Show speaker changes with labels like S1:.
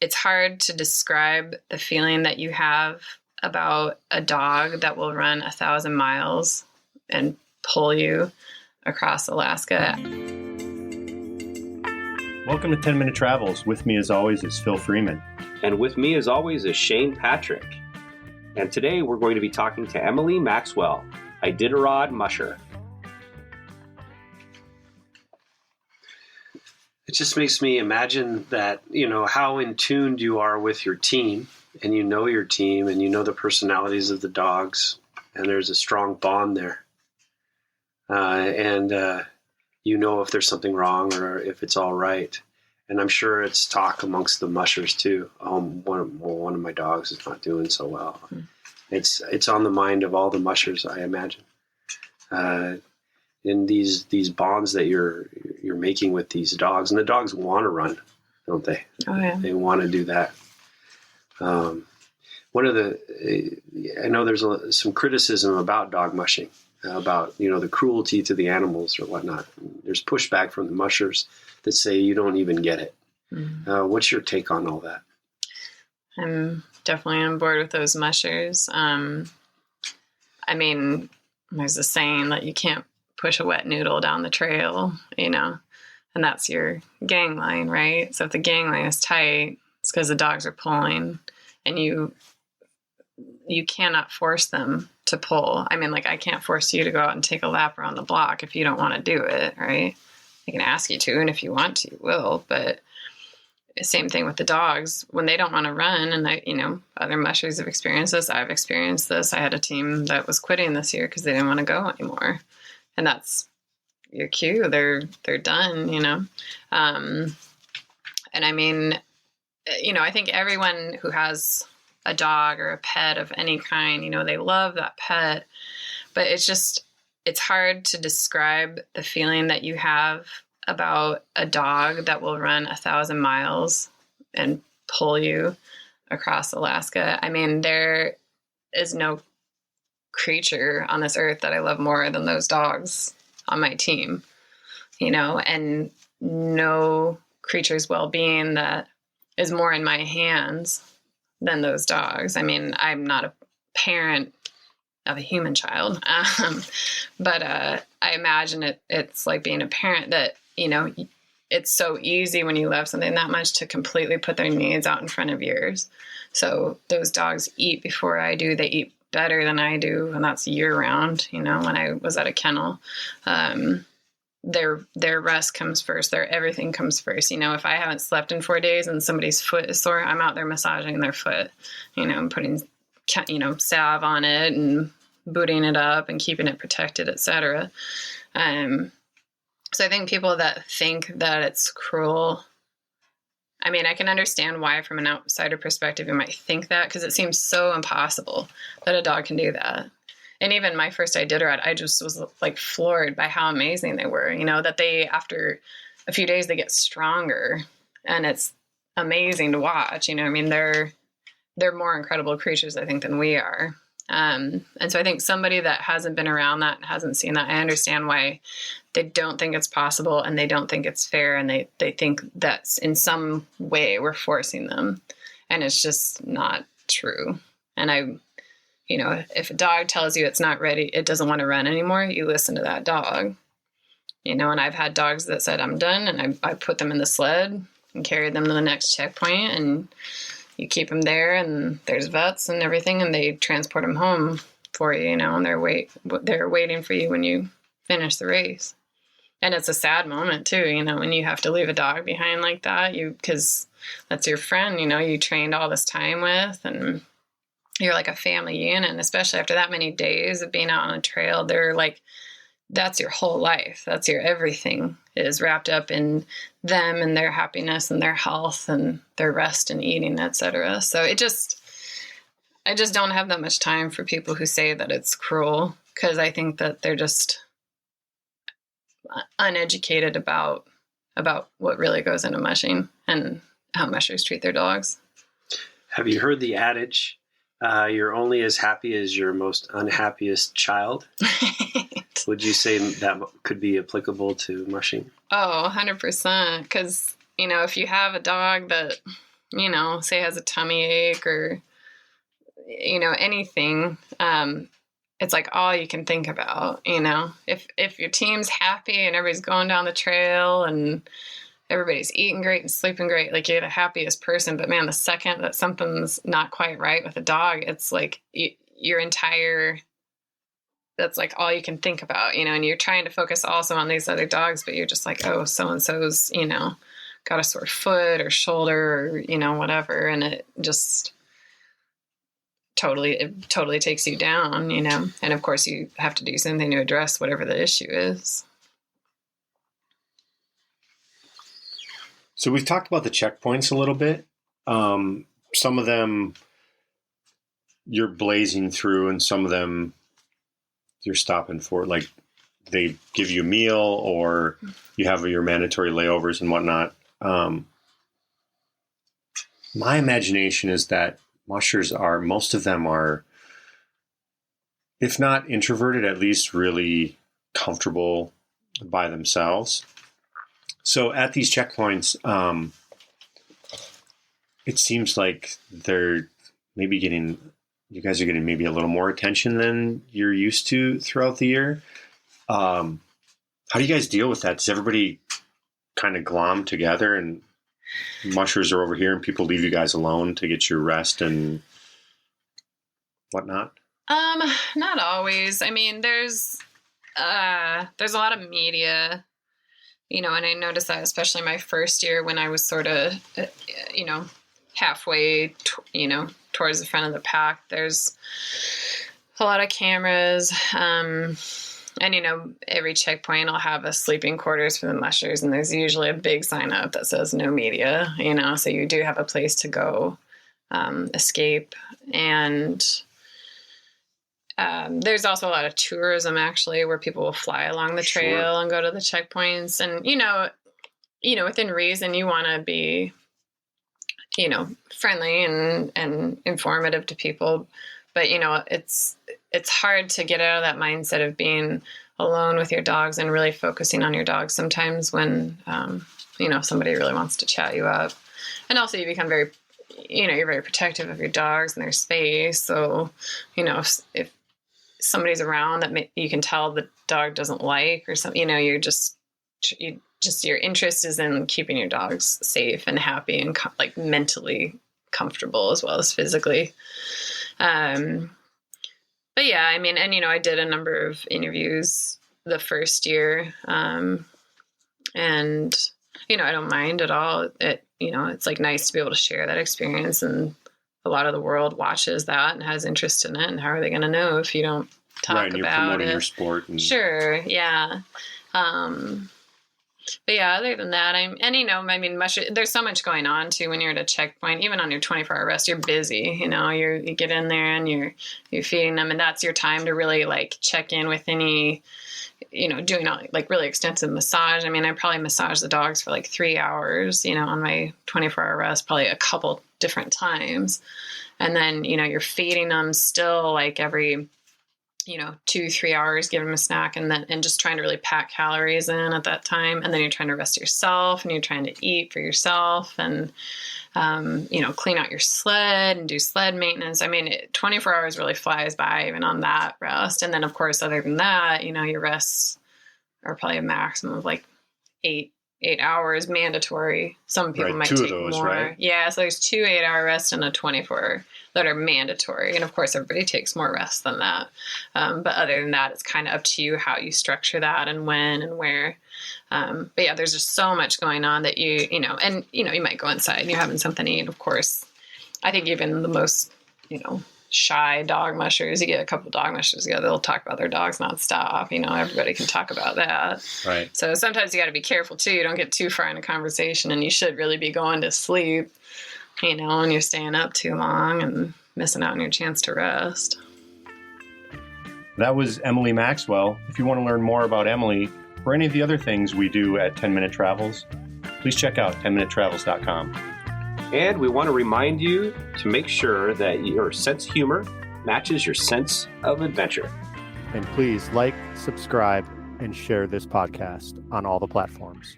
S1: it's hard to describe the feeling that you have about a dog that will run 1,000 miles and pull you across Alaska.
S2: Welcome to 10 Minute Travels. With me as always is Phil Freeman.
S3: And with me as always is Shane Patrick. And today we're going to be talking to Emily Maxwell, Iditarod musher.
S4: It just makes me imagine that, how in tune you are with your team, and your team, and the personalities of the dogs, and there's a strong bond there. If there's something wrong or if it's all right. And I'm sure it's talk amongst the mushers too. One of my dogs is not doing so well. It's on the mind of all the mushers, I imagine. In these bonds that you're making with these dogs, and the dogs want to run, don't they?
S1: Oh yeah.
S4: They want to do that. I know there's some criticism about dog mushing, about the cruelty to the animals or whatnot. There's pushback from the mushers that say you don't even get it. Mm-hmm. What's your take on all that?
S1: I'm definitely on board with those mushers. There's a saying that you can't push a wet noodle down the trail, and that's your gang line, right? So if the gang line is tight, it's because the dogs are pulling, and you cannot force them to pull. I can't force you to go out and take a lap around the block if you don't want to do it, right? I can ask you to, and if you want to, you will. But same thing with the dogs. When they don't want to run, and other mushers have experienced this. I've experienced this. I had a team that was quitting this year because they didn't want to go anymore. And that's your cue. They're done, I think everyone who has a dog or a pet of any kind, they love that pet, but it's hard to describe the feeling that you have about a dog that will run 1,000 miles and pull you across Alaska. There is no creature on this earth that I love more than those dogs on my team, and no creature's well-being that is more in my hands than those dogs. I'm not a parent of a human child, but I imagine it's like being a parent that, it's so easy when you love something that much to completely put their needs out in front of yours. So those dogs eat before I do. They eat better than I do, and that's year round. When I was at a kennel, their rest comes first. Their everything comes first. If I haven't slept in 4 days and somebody's foot is sore, I'm out there massaging their foot, putting, salve on it and booting it up and keeping it protected, etc. So I think people that think that it's cruel, I can understand why from an outsider perspective you might think that, because it seems so impossible that a dog can do that. And even my first Iditarod, I just was floored by how amazing they were, that they, after a few days, they get stronger, and it's amazing to watch. They're more incredible creatures, I think, than we are. And so I think somebody that hasn't been around that, hasn't seen that, I understand why they don't think it's possible, and they don't think it's fair, and they think that in some way we're forcing them, and it's just not true. And if a dog tells you it's not ready, it doesn't want to run anymore, you listen to that dog. And I've had dogs that said, I'm done, and I put them in the sled and carried them to the next checkpoint, and you keep them there, and there's vets and everything, and they transport them home for you, and they're waiting for you when you finish the race. And it's a sad moment too, when you have to leave a dog behind like that, because that's your friend, you trained all this time with, and you're like a family unit. And especially after that many days of being out on a trail, they're like, that's your whole life. That's your everything is wrapped up in them and their happiness and their health and their rest and eating, etc. So I just don't have that much time for people who say that it's cruel, because I think that they're just uneducated about what really goes into mushing and how mushers treat their dogs.
S4: Have you heard the adage, you're only as happy as your most unhappiest child? Would you say that could be applicable to mushing?
S1: Oh, 100%. Because, if you have a dog that, say has a tummy ache or, anything, it's like all you can think about, if your team's happy and everybody's going down the trail and everybody's eating great and sleeping great, like you're the happiest person. But man, the second that something's not quite right with a dog, it's like that's like all you can think about, and you're trying to focus also on these other dogs, but you're just like, oh, so-and-so's, got a sore foot or shoulder or, whatever. And it just totally takes you down, and of course you have to do something to address whatever the issue is.
S2: So we've talked about the checkpoints a little bit. Some of them you're blazing through and some of them you're stopping for, like they give you a meal or you have your mandatory layovers and whatnot. My imagination is that mushers most of them are, if not introverted, at least really comfortable by themselves. So at these checkpoints, it seems like you guys are getting maybe a little more attention than you're used to throughout the year. How do you guys deal with that? Does everybody kind of glom together and mushers are over here and people leave you guys alone to get your rest and whatnot?
S1: Not always. I mean, there's a lot of media, and I noticed that especially my first year when I was sort of, halfway, towards the front of the pack. There's a lot of cameras, and every checkpoint will have a sleeping quarters for the mushers, and there's usually a big sign up that says no media, so you do have a place to go escape. And there's also a lot of tourism actually where people will fly along the trail and go to the checkpoints, and within reason you want to be friendly and informative to people, but it's hard to get out of that mindset of being alone with your dogs and really focusing on your dogs sometimes when somebody really wants to chat you up. And also you become you're very protective of your dogs and their space. So if somebody's around that you can tell the dog doesn't like or something, your interest is in keeping your dogs safe and happy and mentally comfortable as well as physically. But yeah, I mean, and I did a number of interviews the first year, and I don't mind at all. It's nice to be able to share that experience, and a lot of the world watches that and has interest in it. And how are they going to know if you don't talk
S2: and
S1: about
S2: you're promoting
S1: it?
S2: your sport.
S1: Sure, yeah. But yeah, other than that, there's so much going on too when you're at a checkpoint. Even on your 24-hour rest, you're busy. You get in there and you're feeding them, and that's your time to really check in with any, doing really extensive massage. I probably massage the dogs for 3 hours, on my 24-hour rest, probably a couple different times, and then you're feeding them still every 2-3 hours, give them a snack, and just trying to really pack calories in at that time. And then you're trying to rest yourself and you're trying to eat for yourself and, clean out your sled and do sled maintenance. 24 hours really flies by even on that rest. And then of course, other than that, your rests are probably a maximum of 8 hours mandatory. Some people might take those, more. Right? Yeah. So there's 2 8-hour rests and a 24 that are mandatory. And of course, everybody takes more rest than that. But other than that, it's kind of up to you how you structure that and when and where. But yeah, there's just so much going on that you might go inside and you're having something to eat. Of course, I think even the most, shy dog mushers, you get a couple dog mushers together, they'll talk about their dogs nonstop. Everybody can talk about that.
S2: Right.
S1: So sometimes you got to be careful too. You don't get too far in a conversation, and you should really be going to sleep, and you're staying up too long and missing out on your chance to rest.
S2: That was Emily Maxwell. If you want to learn more about Emily or any of the other things we do at 10 Minute Travels, please check out 10minutetravels.com.
S3: And we want to remind you to make sure that your sense of humor matches your sense of adventure.
S2: And please like, subscribe, and share this podcast on all the platforms.